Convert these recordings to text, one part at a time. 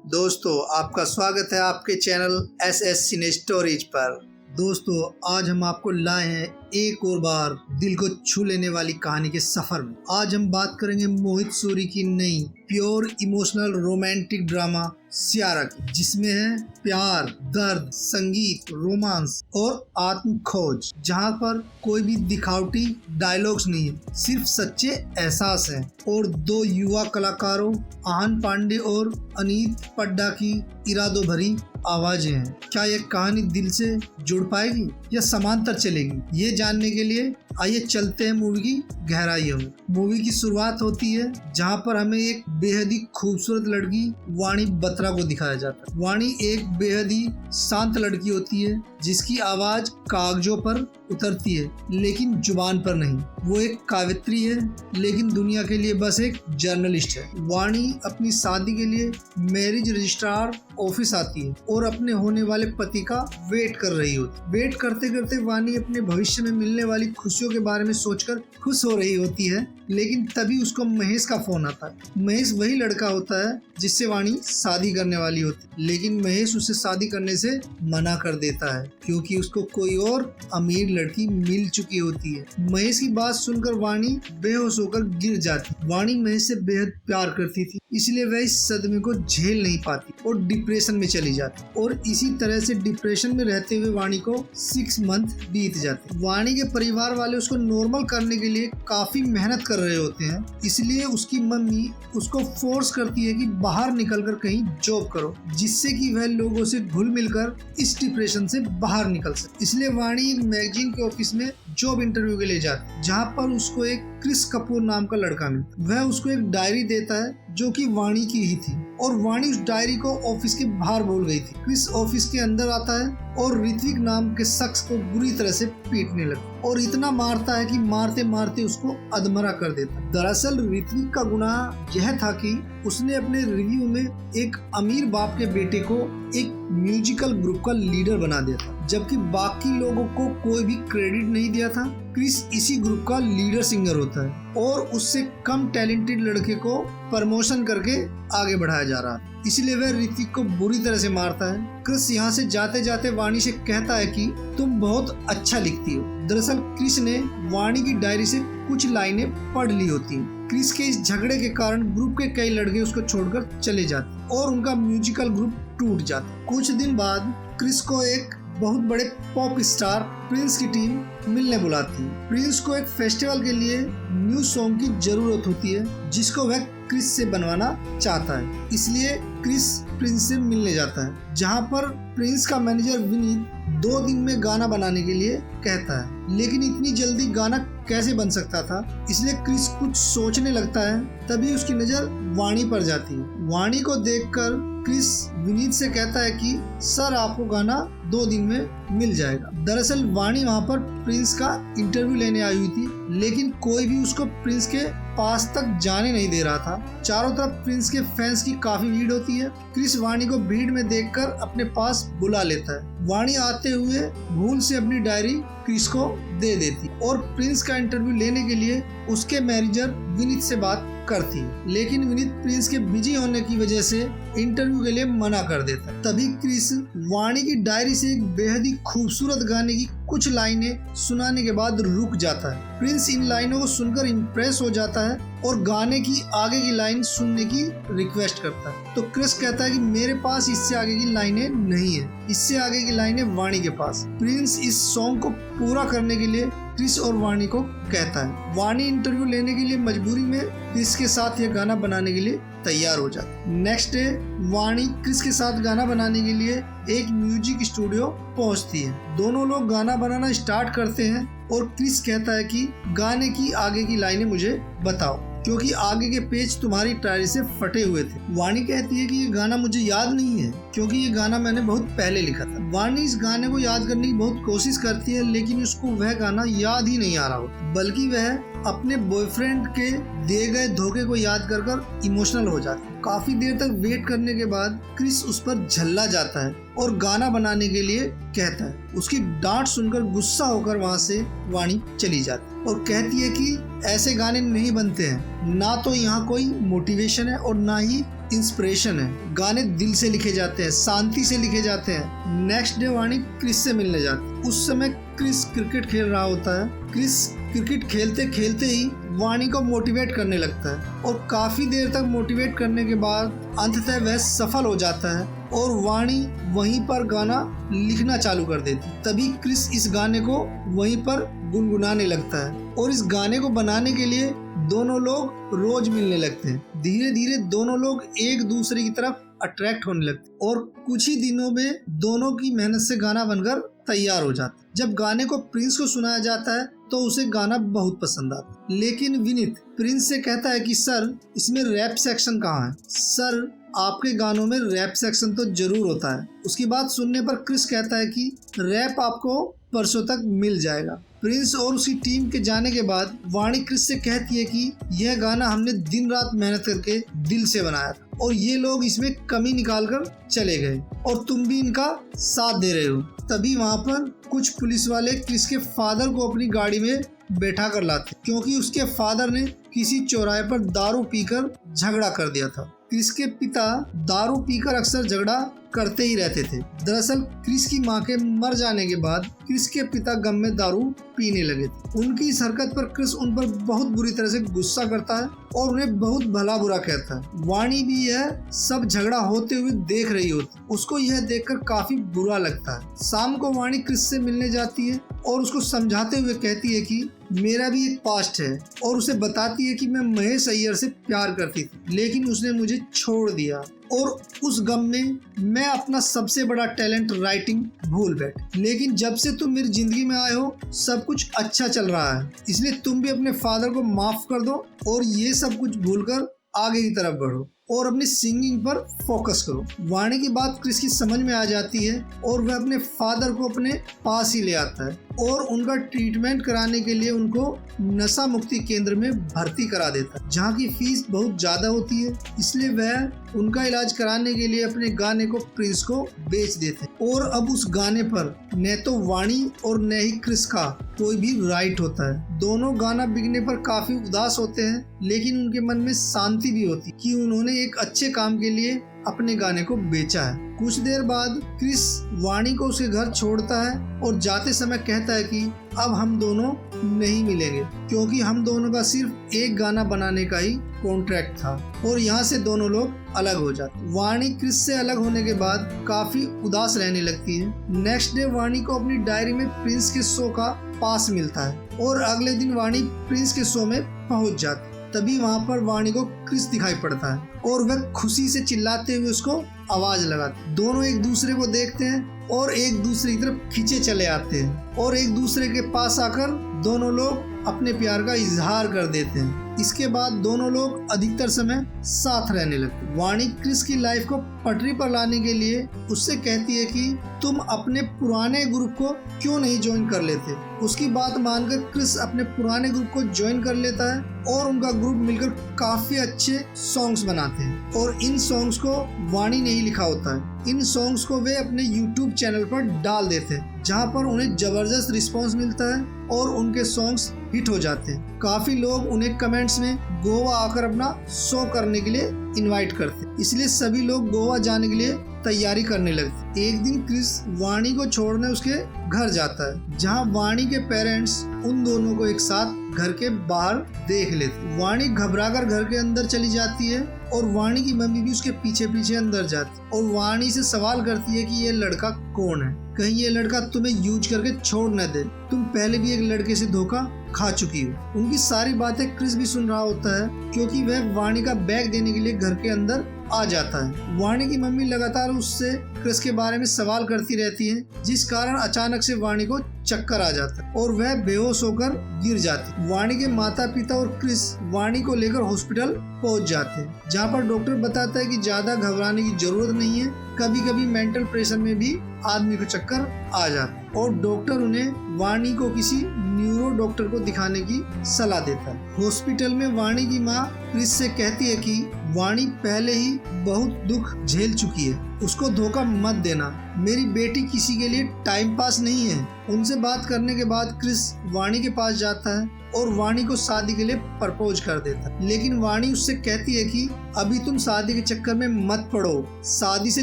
दोस्तों आपका स्वागत है आपके चैनल SS सिने स्टोरीज पर। दोस्तों आज हम आपको लाए हैं एक और बार दिल को छू लेने वाली कहानी के सफर में। आज हम बात करेंगे मोहित सूरी की नई pure emotional romantic drama Saiyaara की, जिसमें है प्यार, दर्द, संगीत, रोमांस और आत्म खोज, जहाँ पर कोई भी दिखावटी डायलॉग्स नहीं है, सिर्फ सच्चे एहसास हैं। और दो युवा कलाकारों आहन पांडे और अनीत पड्डा की इरादों भरी आवाजें हैं। क्या यह कहानी दिल से जुड़ पाएगी या समांतर चलेगी, ये जानने के लिए आइए चलते हैं मूवी की गहराइयों में। मूवी की शुरुआत होती है जहां पर हमें एक बेहद ही खूबसूरत लड़की वाणी बत्रा को दिखाया जाता है। वाणी एक बेहद ही शांत लड़की होती है जिसकी आवाज कागजों पर उतरती है लेकिन जुबान पर नहीं। वो एक कवयित्री है लेकिन दुनिया के लिए बस एक जर्नलिस्ट है। वाणी अपनी शादी के लिए मैरिज रजिस्ट्रार ऑफिस आती है और अपने होने वाले पति का वेट कर रही होती। वेट करते करते वाणी अपने भविष्य में मिलने वाली खुशियों के बारे में सोचकर खुश हो रही होती है, लेकिन तभी उसको महेश का फोन आता है। महेश वही लड़का होता है जिससे वाणी शादी करने वाली होती है, लेकिन महेश उसे शादी करने से मना कर देता है क्योंकि उसको कोई और अमीर लड़की मिल चुकी होती है। महेश की बात सुनकर वाणी बेहोश होकर गिर जाती। वाणी महेश से बेहद प्यार करती थी, इसलिए वह इस सदमे को झेल नहीं पाती और डिप्रेशन में चली जाती। और इसी तरह से डिप्रेशन में रहते हुए वाणी को 6 मंथ बीत जाते। वाणी के परिवार वाले उसको नॉर्मल करने के लिए काफी मेहनत कर रहे होते हैं, इसलिए उसकी मम्मी उसको फोर्स करती है कि बाहर निकलकर कहीं जॉब करो, जिससे कि वह लोगों से घुल मिलकर इस डिप्रेशन से बाहर निकल सके। इसलिए वाणी एक मैगजीन के ऑफिस में जॉब इंटरव्यू के लिए जाती, जहाँ पर उसको एक क्रिस कपूर नाम का लड़का मिलता। वह उसको एक डायरी देता है जो कि वाणी की ही थी और वाणी उस डायरी को ऑफिस के बाहर भूल गई थी। क्रिस ऑफिस के अंदर आता है और ऋत्विक नाम के शख्स को बुरी तरह से पीटने लगता और इतना मारता है कि मारते मारते उसको अधमरा कर देता। दरअसल ऋत्विक का गुनाह यह था कि उसने अपने रिव्यू में एक अमीर बाप के बेटे को एक म्यूजिकल ग्रुप का लीडर बना दिया था, जबकि बाकी लोगों को कोई भी क्रेडिट नहीं दिया था। क्रिस इसी ग्रुप का लीडर सिंगर होता है और उससे कम टैलेंटेड लड़के को प्रमोशन करके आगे बढ़ाया जा रहा है, इसलिए वह ऋत्विक को बुरी तरह से मारता है। क्रिस यहाँ से जाते जाते वाणी से कहता है कि तुम बहुत अच्छा लिखती हो। दरअसल क्रिस ने वाणी की डायरी से कुछ लाइनें पढ़ ली होती हैं। क्रिस के इस झगड़े के कारण ग्रुप के कई लड़के उसको छोड़कर चले जाते और उनका म्यूजिकल ग्रुप टूट जाता। कुछ दिन बाद क्रिस को एक बहुत बड़े पॉप स्टार प्रिंस की टीम मिलने बुलाती है। प्रिंस को एक फेस्टिवल के लिए न्यू सॉन्ग की जरूरत होती है जिसको वह क्रिस से बनवाना चाहता है, इसलिए क्रिस प्रिंस से मिलने जाता है, जहां पर प्रिंस का मैनेजर विनीत 2 दिन में गाना बनाने के लिए कहता है, लेकिन इतनी जल्दी गाना कैसे बन सकता था, इसलिए क्रिस कुछ सोचने लगता है। तभी उसकी नजर वाणी पर जाती है। वाणी को देखकर क्रिस विनीत से कहता है कि सर आपको गाना 2 दिन में मिल जाएगा। दरअसल वाणी वहाँ पर प्रिंस का इंटरव्यू लेने आई हुई थी, लेकिन कोई भी उसको प्रिंस के पास तक जाने नहीं दे रहा था। चारों तरफ प्रिंस के फैंस की काफी भीड़ होती है। क्रिस वाणी को भीड़ में देखकर अपने पास बुला लेता है। वाणी आते हुए भूल से अपनी डायरी क्रिस को दे देती और प्रिंस का इंटरव्यू लेने के लिए उसके मैनेजर विनीत से बात करती है, लेकिन विनीत प्रिंस के बिजी होने की वजह से इंटरव्यू के लिए मना कर देता है। तभी क्रिस वाणी की डायरी से एक बेहद ही खूबसूरत गाने की कुछ लाइनें सुनाने के बाद रुक जाता है। प्रिंस इन लाइनों को सुनकर इम्प्रेस हो जाता है और गाने की आगे की लाइन सुनने की रिक्वेस्ट करता है। तो क्रिस कहता है कि मेरे पास इससे आगे की लाइनें नहीं है, इससे आगे की लाइनें वाणी के पास। प्रिंस इस सॉन्ग को पूरा करने के लिए क्रिस और वाणी को कहता है। वाणी इंटरव्यू लेने के लिए मजबूरी में क्रिस के साथ यह गाना बनाने के लिए तैयार हो जाती। नेक्स्ट डे वाणी क्रिस के साथ गाना बनाने के लिए एक म्यूजिक स्टूडियो पहुंचती है। दोनों लोग गाना बनाना स्टार्ट करते हैं और क्रिस कहता है कि गाने की आगे की लाइनें मुझे बताओ क्योंकि आगे के पेज तुम्हारी डायरी से फटे हुए थे। वाणी कहती है कि ये गाना मुझे याद नहीं है क्योंकि ये गाना मैंने बहुत पहले लिखा था। वाणी इस गाने को याद करने की बहुत कोशिश करती है, लेकिन उसको वह गाना याद ही नहीं आ रहा होता, बल्कि वह अपने बॉयफ्रेंड के दिए गए धोखे को याद कर इमोशनल हो जाती है। काफी देर तक वेट करने के बाद क्रिस उस पर झल्ला जाता है और गाना बनाने के लिए कहता है। उसकी डांट सुनकर गुस्सा होकर वहाँ से वाणी चली जाती है और कहती है कि ऐसे गाने नहीं बनते हैं, ना तो यहाँ कोई मोटिवेशन है और ना ही इंस्पिरेशन है। गाने दिल से लिखे जाते हैं, शांति से लिखे जाते हैं। नेक्स्ट डे वाणी क्रिस से मिलने जाती है। उस समय क्रिस क्रिकेट खेल रहा होता है। क्रिस क्रिकेट खेलते खेलते ही वाणी को मोटिवेट करने लगता है और काफी देर तक मोटिवेट करने के बाद अंततः वह सफल हो जाता है और वाणी वहीं पर गाना लिखना चालू कर देती है। तभी क्रिस इस गाने को वहीं पर गुनगुनाने लगता है और इस गाने को बनाने के लिए दोनों लोग रोज मिलने लगते हैं। धीरे धीरे दोनों लोग एक दूसरे की तरफ अट्रैक्ट होने लगते हैं और कुछ ही दिनों में दोनों की मेहनत से गाना बनकर तैयार हो जाता है। जब गाने को प्रिंस को सुनाया जाता है तो उसे गाना बहुत पसंद आता है, लेकिन विनीत प्रिंस से कहता है कि सर, इसमें रैप सेक्शन कहाँ है? सर, आपके गानों में रैप सेक्शन तो जरूर होता है। उसकी बात सुनने पर क्रिस कहता है कि रैप आपको परसों तक मिल जाएगा। प्रिंस और उसकी टीम के जाने के बाद वाणी क्रिस से कहती है कि यह गाना हमने दिन रात मेहनत करके दिल से बनाया था और ये लोग इसमें कमी निकाल कर चले गए और तुम भी इनका साथ दे रहे हो। तभी वहाँ पर कुछ पुलिस वाले क्रिस के फादर को अपनी गाड़ी में बैठा कर लाते क्योंकि उसके फादर ने किसी चौराहे पर दारू पीकर झगड़ा कर दिया था। क्रिस के पिता दारू पीकर अक्सर झगड़ा करते ही रहते थे। दरअसल क्रिस की मां के मर जाने के बाद क्रिस के पिता गम में दारू पीने लगे थे। उनकी इस हरकत पर क्रिस उन पर बहुत बुरी तरह से गुस्सा करता है और उन्हें बहुत भला बुरा कहता है। वाणी भी यह सब झगड़ा होते हुए देख रही होती। उसको यह देखकर काफी बुरा लगता है। शाम को वाणी क्रिस से मिलने जाती है और उसको समझाते हुए कहती है कि मेरा भी एक पास्ट है और उसे बताती है कि मैं महेश अय्यर से प्यार करती थी, लेकिन उसने मुझे छोड़ दिया और उस गम में मैं अपना सबसे बड़ा टैलेंट राइटिंग भूल बैठी। लेकिन जब से तुम मेरी जिंदगी में आए हो सब कुछ अच्छा चल रहा है, इसलिए तुम भी अपने फादर को माफ कर दो और ये सब कुछ भूलकर आगे की तरफ बढ़ो और अपनी सिंगिंग पर फोकस करो। वाणी की बात क्रिस की समझ में आ जाती है और वह अपने फादर को अपने पास ही ले आता है और उनका ट्रीटमेंट कराने के लिए उनको नशा मुक्ति केंद्र में भर्ती करा देता है, जहाँ की फीस बहुत ज्यादा होती है। इसलिए वह उनका इलाज कराने के लिए अपने गाने को प्रिंस को बेच देते हैं और अब उस गाने पर न तो वाणी और न ही क्रिस का कोई भी राइट होता है। दोनों गाना बिकने पर काफी उदास होते हैं, लेकिन उनके मन में शांति भी होती कि उन्होंने एक अच्छे काम के लिए अपने गाने को बेचा है। कुछ देर बाद क्रिस वाणी को उसके घर छोड़ता है और जाते समय कहता है कि अब हम दोनों नहीं मिलेंगे क्योंकि हम दोनों का सिर्फ एक गाना बनाने का ही कॉन्ट्रैक्ट था और यहाँ से दोनों लोग अलग हो जाते। वाणी क्रिस से अलग होने के बाद काफी उदास रहने लगती है। नेक्स्ट डे वाणी को अपनी डायरी में प्रिंस के शो का पास मिलता है और अगले दिन वाणी प्रिंस के शो में पहुंच जाती है। तभी वहाँ पर वाणी को क्रिस दिखाई पड़ता है और वह खुशी से चिल्लाते हुए उसको आवाज लगाते। दोनों एक दूसरे को देखते हैं और एक दूसरे की तरफ खींचे चले आते हैं और एक दूसरे के पास आकर दोनों लोग अपने प्यार का इजहार कर देते हैं। इसके बाद दोनों लोग अधिकतर समय साथ रहने लगते। वाणी क्रिस की लाइफ को पटरी पर लाने के लिए उससे कहती है कि तुम अपने पुराने ग्रुप को क्यों नहीं ज्वाइन कर लेते। उसकी बात मानकर क्रिस अपने पुराने ग्रुप को ज्वाइन कर लेता है और उनका ग्रुप मिलकर काफी अच्छे सॉन्ग्स बनाते हैं और इन सॉन्ग्स को वाणी ने ही लिखा होता है। इन सॉन्ग्स को वे अपने YouTube चैनल पर डाल देते हैं, जहां पर उन्हें जबरदस्त रिस्पांस मिलता है और उनके सॉन्ग्स हिट हो जाते हैं। काफी लोग उन्हें कमेंट्स में गोवा आकर अपना शो करने के लिए इनवाइट करते हैं, इसलिए सभी लोग गोवा जाने के लिए तैयारी करने लगते। एक दिन क्रिस वाणी को छोड़ने उसके घर जाता है, जहां वाणी के पेरेंट्स उन दोनों को एक साथ घर के बाहर देख लेते। वाणी घबराकर घर के अंदर चली जाती है और वाणी की मम्मी भी उसके पीछे पीछे अंदर जाती है और वाणी से सवाल करती है कि ये लड़का कौन है, कहीं ये लड़का तुम्हें यूज करके छोड़ न दे, तुम पहले भी एक लड़के से धोखा खा चुकी हो। उनकी सारी बातें क्रिस भी सुन रहा होता है क्योंकि वह वाणी का बैग देने के लिए घर के अंदर आ जाता है। वाणी की मम्मी लगातार उससे क्रिस के बारे में सवाल करती रहती है, जिस कारण अचानक से वाणी को चक्कर आ जाता है और वह बेहोश होकर गिर जाती है। वाणी के माता पिता और क्रिस वाणी को लेकर हॉस्पिटल पहुंच जाते हैं, जहां पर डॉक्टर बताता है कि ज्यादा घबराने की जरूरत नहीं है, कभी कभी मेंटल प्रेशर में भी आदमी को चक्कर आ जाता है और डॉक्टर उन्हें वाणी को किसी न्यूरो डॉक्टर को दिखाने की सलाह देता है। हॉस्पिटल में वाणी की माँ क्रिस से कहती है कि वाणी पहले ही बहुत दुख झेल चुकी है, उसको धोखा मत देना, मेरी बेटी किसी के लिए टाइम पास नहीं है। उनसे बात करने के बाद क्रिस वाणी के पास जाता है और वाणी को शादी के लिए प्रपोज कर देता है, लेकिन वाणी उससे कहती है कि अभी तुम शादी के चक्कर में मत पड़ो, शादी से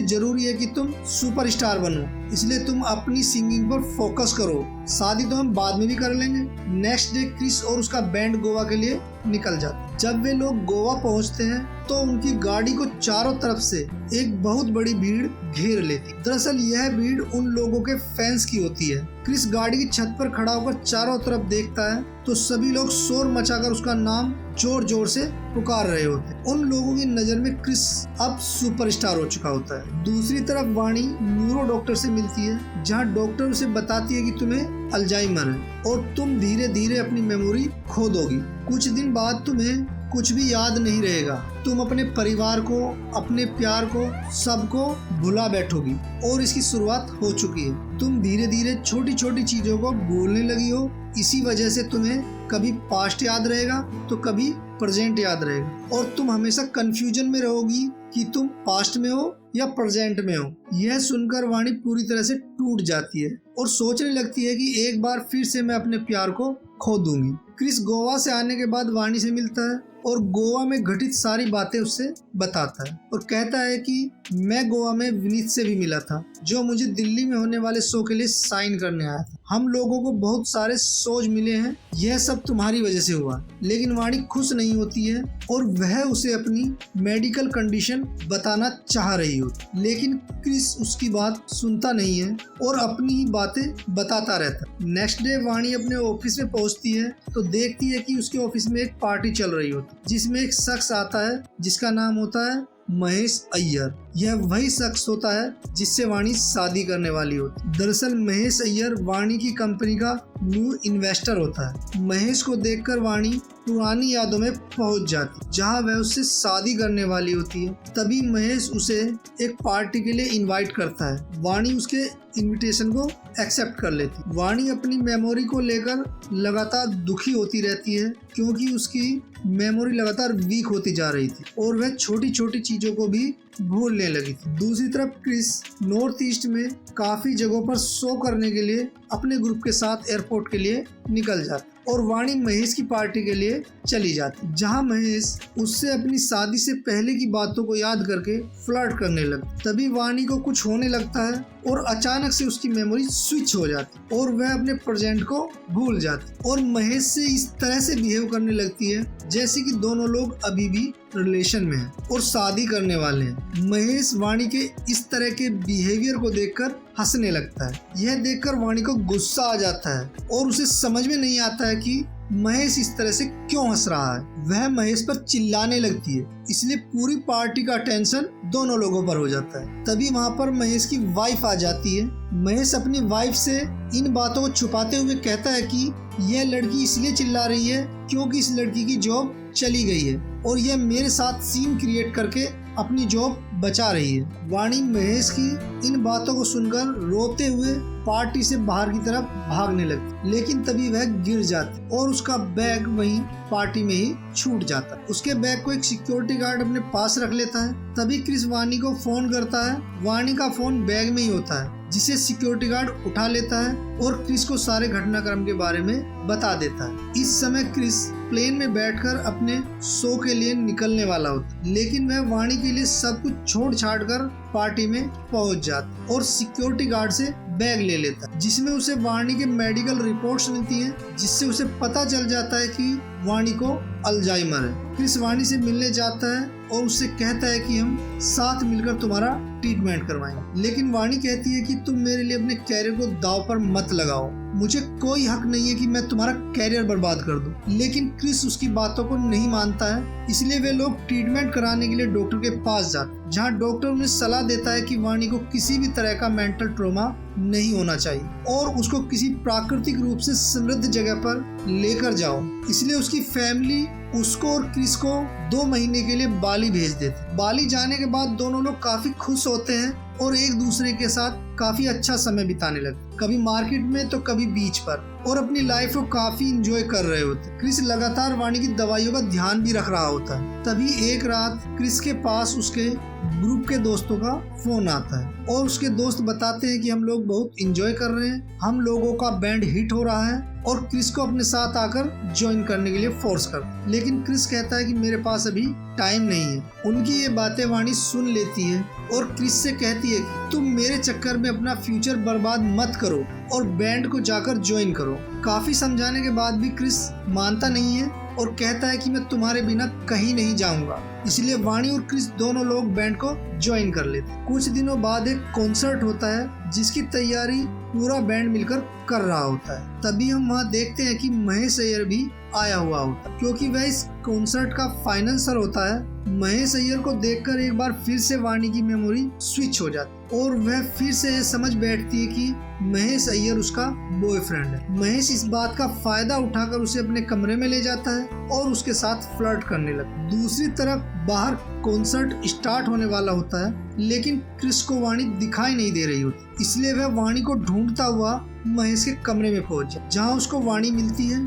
जरूरी है कि तुम सुपरस्टार बनो, इसलिए तुम अपनी सिंगिंग पर फोकस करो, शादी तो हम बाद में भी कर लेंगे। नेक्स्ट डे क्रिस और उसका बैंड गोवा के लिए निकल जाते हैं। जब वे लोग गोवा पहुंचते हैं तो उनकी गाड़ी को चारों तरफ से एक बहुत बड़ी भीड़ घेर लेती। दरअसल यह भीड़ उन लोगों के फैंस की होती है। क्रिस गाड़ी की छत पर खड़ा होकर चारों तरफ देखता है तो सभी लोग शोर मचाकर उसका नाम जोर जोर से पुकार रहे होते हैं। उन लोगों की नजर में क्रिस अब सुपरस्टार हो चुका होता है। दूसरी तरफ वाणी न्यूरो डॉक्टर से मिलती है, जहां डॉक्टर उसे बताती है कि तुम्हें अल्जाइमर है और तुम धीरे धीरे अपनी मेमोरी खो दोगी। कुछ दिन बाद तुम्हें कुछ भी याद नहीं रहेगा, तुम अपने परिवार को, अपने प्यार को, सबको भुला बैठोगी और इसकी शुरुआत हो चुकी है। तुम धीरे धीरे छोटी छोटी चीजों को भूलने लगी हो, इसी वजह से तुम्हें कभी पास्ट याद रहेगा तो कभी प्रेजेंट याद रहेगा और तुम हमेशा कंफ्यूजन में रहोगी कि तुम पास्ट में हो या प्रेजेंट में हो। यह सुनकर वाणी पूरी तरह से टूट जाती है और सोचने लगती है कि एक बार फिर से मैं अपने प्यार को खो दूंगी। क्रिस गोवा से आने के बाद वाणी से मिलता है और गोवा में घटित सारी बातें उससे बताता है और कहता है कि मैं गोवा में विनीत से भी मिला था, जो मुझे दिल्ली में होने वाले शो के लिए साइन करने आया था। हम लोगों को बहुत सारे शोज मिले हैं, यह सब तुम्हारी वजह से हुआ। लेकिन वाणी खुश नहीं होती है और वह उसे अपनी मेडिकल कंडीशन बताना चाह रही होती, लेकिन क्रिस उसकी बात सुनता नहीं है और अपनी ही बातें बताता रहता है। नेक्स्ट डे वाणी अपने ऑफिस में पहुंचती है तो देखती है कि उसके ऑफिस में एक पार्टी चल रही होती, जिसमें एक शख्स आता है जिसका नाम होता है महेश अय्यर। यह वही शख्स होता है जिससे वाणी शादी करने वाली होती। दरअसल महेश अय्यर वाणी की कंपनी का न्यू इन्वेस्टर होता है। महेश को देखकर वाणी पुरानी यादों में पहुंच जाती, जहां वह उससे शादी करने वाली होती है। तभी महेश उसे एक पार्टी के लिए इनवाइट करता है। वाणी उसके इनविटेशन को एक्सेप्ट कर लेती। वाणी अपनी मेमोरी को लेकर लगातार दुखी होती रहती है, क्योंकि उसकी मेमोरी लगातार वीक होती जा रही थी और वह छोटी छोटी चीजों को भी भूलने लगी थी। दूसरी तरफ क्रिस नॉर्थ ईस्ट में काफी जगहों पर शो करने के लिए अपने ग्रुप के साथ एयरपोर्ट के लिए निकल जाता और वाणी महेश की पार्टी के लिए चली जाती, जहां महेश उससे अपनी शादी से पहले की बातों को याद करके फ्लर्ट करने लगता। तभी वाणी को कुछ होने लगता है और अचानक से उसकी मेमोरी स्विच हो जाती और वह अपने प्रेजेंट को भूल जाती और महेश से इस तरह से बिहेव करने लगती है जैसे कि दोनों लोग अभी भी रिलेशन में हैं और शादी करने वाले हैं। महेश वाणी के इस तरह के बिहेवियर को देखकर हंसने लगता है। यह देखकर वाणी को गुस्सा आ जाता है और उसे समझ में नहीं आता है कि महेश इस तरह से क्यों हंस रहा है। वह महेश पर चिल्लाने लगती है, इसलिए पूरी पार्टी का टेंशन दोनों लोगों पर हो जाता है। तभी वहाँ पर महेश की वाइफ आ जाती है। महेश अपनी वाइफ से इन बातों को छुपाते हुए कहता है कि यह लड़की इसलिए चिल्ला रही है क्योंकि इस लड़की की जॉब चली गई है और यह मेरे साथ सीन क्रिएट करके अपनी जॉब बचा रही है। वाणी महेश की इन बातों को सुनकर रोते हुए पार्टी से बाहर की तरफ भागने लगती, लेकिन तभी वह गिर जाती और उसका बैग वहीं पार्टी में ही छूट जाता। उसके बैग को एक सिक्योरिटी गार्ड अपने पास रख लेता है। तभी क्रिस वाणी को फोन करता है। वाणी का फोन बैग में ही होता है, जिसे सिक्योरिटी गार्ड उठा लेता है और क्रिस को सारे घटनाक्रम के बारे में बता देता है। इस समय क्रिस प्लेन में बैठकर अपने शो के लिए निकलने वाला होता, लेकिन वह वाणी के लिए सब कुछ छोड़ छाड़ कर पार्टी में पहुंच जाता और सिक्योरिटी गार्ड से बैग ले लेता, जिसमें उसे वाणी के मेडिकल रिपोर्ट्स मिलती हैं, जिससे उसे पता चल जाता है कि वाणी को अल्जाइमर है। क्रिस वाणी से मिलने जाता है और उससे कहता है कि हम साथ मिलकर तुम्हारा ट्रीटमेंट करवाएंगे, लेकिन वाणी कहती है कि तुम मेरे लिए अपने कैरियर को दांव पर मत लगाओ, मुझे कोई हक नहीं है कि मैं तुम्हारा कैरियर बर्बाद कर दूं। लेकिन क्रिस उसकी बातों को नहीं मानता है, इसलिए वे लोग ट्रीटमेंट कराने के लिए डॉक्टर के पास जाते। जहाँ डॉक्टर उन्हें सलाह देता है कि वाणी को किसी भी तरह का मेंटल ट्रॉमा नहीं होना चाहिए और उसको किसी प्राकृतिक रूप से समृद्ध जगह पर लेकर जाओ। इसलिए उसकी फैमिली उसको और क्रिस को 2 महीने के लिए बाली भेज देते। बाली जाने के बाद दोनों लोग काफी खुश होते हैं और एक दूसरे के साथ काफी अच्छा समय बिताने लगते, कभी मार्केट में तो कभी बीच पर, और अपनी लाइफ को काफी एंजॉय कर रहे होते। क्रिस लगातार वाणी की दवाइयों का ध्यान भी रख रहा होता है। तभी एक रात क्रिस के पास उसके ग्रुप के दोस्तों का फोन आता है और उसके दोस्त बताते हैं कि हम लोग बहुत एंजॉय कर रहे हैं, हम लोगों का बैंड हिट हो रहा है और क्रिस को अपने साथ आकर ज्वाइन करने के लिए फोर्स कर। लेकिन क्रिस कहता है कि मेरे पास अभी टाइम नहीं है। उनकी ये बातें वाणी सुन लेती है और क्रिस से कहती है कि तुम मेरे चक्कर में अपना फ्यूचर बर्बाद मत करो और बैंड को जाकर ज्वाइन करो। काफी समझाने के बाद भी क्रिस मानता नहीं है और कहता है कि मैं तुम्हारे बिना कहीं नहीं जाऊंगा। इसलिए वाणी और क्रिस दोनों लोग बैंड को ज्वाइन कर लेते। कुछ दिनों बाद एक कॉन्सर्ट होता है जिसकी तैयारी पूरा बैंड मिलकर कर रहा होता है। तभी हम वहाँ देखते हैं कि महेश अय्यर भी आया हुआ होता है, क्योंकि वह इस कॉन्सर्ट का फाइनेंसर होता है। महेश अय्यर को देखकर एक बार फिर से वाणी की मेमोरी स्विच हो जाती है और वह फिर से ये समझ बैठती है कि महेश अय्यर उसका बॉयफ्रेंड है। महेश इस बात का फायदा उठाकर उसे अपने कमरे में ले जाता है और उसके साथ फ्लर्ट करने लगता है। दूसरी तरफ बाहर कॉन्सर्ट स्टार्ट होने वाला होता है, लेकिन क्रिस को वाणी दिखाई नहीं दे रही होती। इसलिए वह वाणी को ढूंढता हुआ महेश के कमरे में पहुंच जाता है, जहाँ उसको वाणी मिलती है।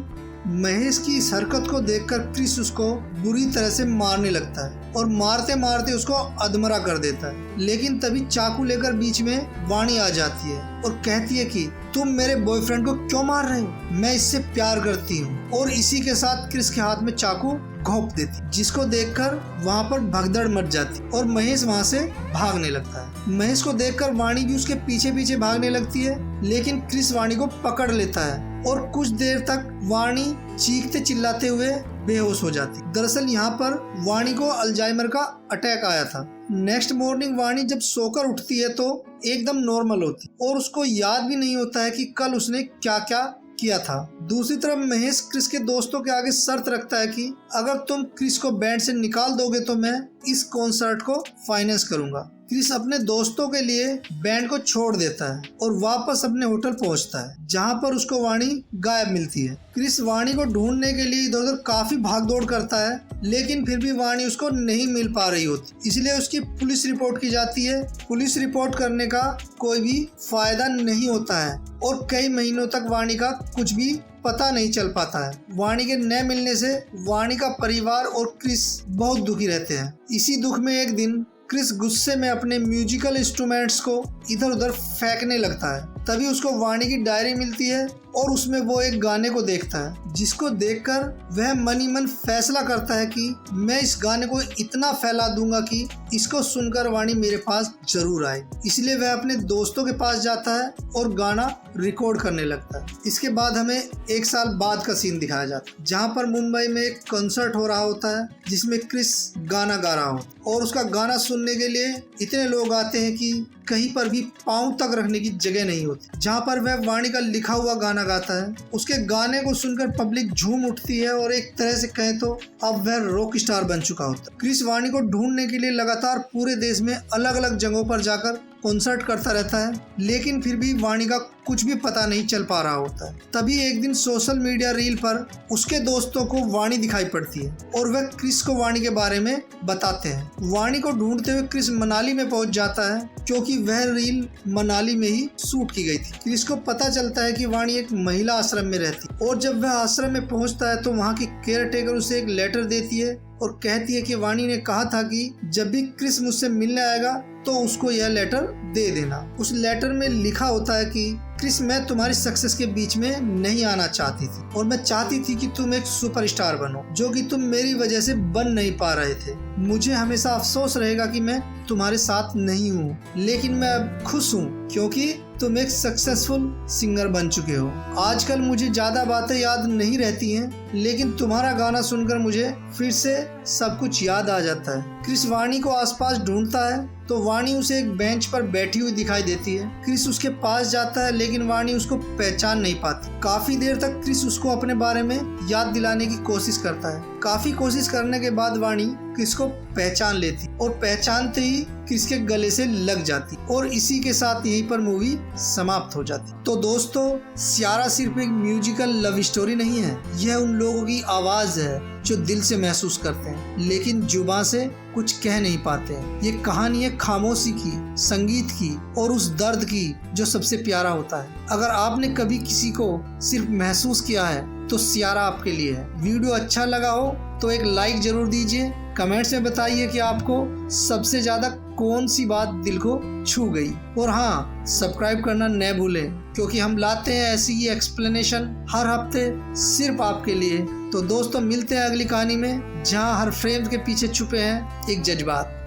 महेश की इस हरकत को देखकर क्रिस उसको बुरी तरह से मारने लगता है और मारते मारते उसको अधमरा कर देता है। लेकिन तभी चाकू लेकर बीच में वाणी आ जाती है और कहती है कि तुम मेरे बॉयफ्रेंड को क्यों मार रहे हो, मैं इससे प्यार करती हूँ। और इसी के साथ क्रिस के हाथ में चाकू घोंप देती, जिसको देखकर वहाँ पर भगदड़ मच जाती और महेश वहाँ से भागने लगता है। महेश को देखकर वाणी भी उसके पीछे पीछे भागने लगती है, लेकिन क्रिस वाणी को पकड़ लेता है और कुछ देर तक वाणी चीखते चिल्लाते हुए बेहोश हो जाती। दरअसल यहाँ पर वाणी को अल्जाइमर का अटैक आया था। नेक्स्ट मॉर्निंग वाणी जब सोकर उठती है तो एकदम नॉर्मल होती और उसको याद भी नहीं होता है कि कल उसने क्या क्या किया था। दूसरी तरफ महेश क्रिस के दोस्तों के आगे शर्त रखता है कि अगर तुम क्रिस को बैंड से निकाल दोगे तो मैं इस कॉन्सर्ट को फाइनेंस करूंगा। क्रिस अपने दोस्तों के लिए बैंड को छोड़ देता है और वापस अपने होटल पहुंचता है, जहां पर उसको वाणी गायब मिलती है। क्रिस वाणी को ढूंढने के लिए इधर उधर काफी भागदौड़ करता है, लेकिन फिर भी वाणी उसको नहीं मिल पा रही होती। इसलिए उसकी पुलिस रिपोर्ट की जाती है। पुलिस रिपोर्ट करने का कोई भी फायदा नहीं होता है और कई महीनों तक वाणी का कुछ भी पता नहीं चल पाता है। वाणी के न मिलने से वाणी का परिवार और क्रिस बहुत दुखी रहते हैं। इसी दुख में एक दिन क्रिस गुस्से में अपने म्यूजिकल इंस्ट्रूमेंट्स को इधर उधर फेंकने लगता है। तभी उसको वाणी की डायरी मिलती है और उसमें वो एक गाने को देखता है, जिसको देखकर वह मन ही मन फैसला करता है कि मैं इस गाने को इतना फैला दूंगा कि इसको सुनकर वाणी मेरे पास जरूर आए। इसलिए वह अपने दोस्तों के पास जाता है और गाना रिकॉर्ड करने लगता है। इसके बाद हमें 1 साल बाद का सीन दिखाया जाता है, जहाँ पर मुंबई में एक कॉन्सर्ट हो रहा होता है जिसमें क्रिस गाना गा रहा होता है और उसका गाना सुनने के लिए इतने लोग आते हैं कि कहीं पर भी पांव तक रखने की जगह नहीं होती। जहाँ पर वह वाणी का लिखा हुआ गाना गाता है, उसके गाने को सुनकर पब्लिक झूम उठती है और एक तरह से कहें तो अब वह रॉक स्टार बन चुका होता है। क्रिस वाणी को ढूंढने के लिए लगातार पूरे देश में अलग अलग जगहों पर जाकर कॉन्सर्ट करता रहता है, लेकिन फिर भी वाणी का कुछ भी पता नहीं चल पा रहा होता है। तभी एक दिन सोशल मीडिया रील पर उसके दोस्तों को वाणी दिखाई पड़ती है और वह क्रिस को वाणी के बारे में बताते हैं। वाणी को ढूंढते हुए क्रिस मनाली में पहुंच जाता है, क्योंकि वह रील मनाली में ही शूट की गई थी। क्रिस को पता चलता है कि वाणी एक महिला आश्रम में रहती है और जब वह आश्रम में पहुंचता है तो वहाँ की केयर टेकर उसे एक लेटर देती है और कहती है कि वाणी ने कहा था कि जब भी क्रिस मुझसे मिलने आएगा तो उसको यह लेटर दे देना। उस लेटर में लिखा होता है कि क्रिस, मैं तुम्हारी सक्सेस के बीच में नहीं आना चाहती थी और मैं चाहती थी कि तुम एक सुपरस्टार बनो, जो कि तुम मेरी वजह से बन नहीं पा रहे थे। मुझे हमेशा अफसोस रहेगा कि मैं तुम्हारे साथ नहीं हूँ, लेकिन मैं अब खुश हूँ क्योंकि तुम एक सक्सेसफुल सिंगर बन चुके हो। आजकल मुझे ज्यादा बातें याद नहीं रहती हैं, लेकिन तुम्हारा गाना सुनकर मुझे फिर से सब कुछ याद आ जाता है। क्रिस वाणी को आसपास ढूंढता है तो वाणी उसे एक बेंच पर बैठी हुई दिखाई देती है। क्रिस उसके पास जाता है, लेकिन वाणी उसको पहचान नहीं पाती। काफी देर तक क्रिस उसको अपने बारे में याद दिलाने की कोशिश करता है। काफी कोशिश करने के बाद वाणी क्रिस को पहचान लेती और पहचानते ही क्रिस के गले से लग जाती और इसी के साथ यहीं पर मूवी समाप्त हो जाती। तो दोस्तों, सियारा सिर्फ एक म्यूजिकल लव स्टोरी नहीं है, यह उन लोगों की आवाज है जो दिल से महसूस करते हैं लेकिन जुबान से कुछ कह नहीं पाते हैं। ये कहानी है खामोशी की, संगीत की और उस दर्द की जो सबसे प्यारा होता है। अगर आपने कभी किसी को सिर्फ महसूस किया है तो सियारा आपके लिए है। वीडियो अच्छा लगा हो तो एक लाइक जरूर दीजिए। कमेंट्स में बताइए कि आपको सबसे ज्यादा कौन सी बात दिल को छू गई। और हाँ, सब्सक्राइब करना न भूलें क्योंकि हम लाते हैं ऐसी ही एक्सप्लेनेशन हर हफ्ते सिर्फ आपके लिए। तो दोस्तों, मिलते हैं अगली कहानी में जहां हर फ्रेम के पीछे छुपे हैं एक जज्बात।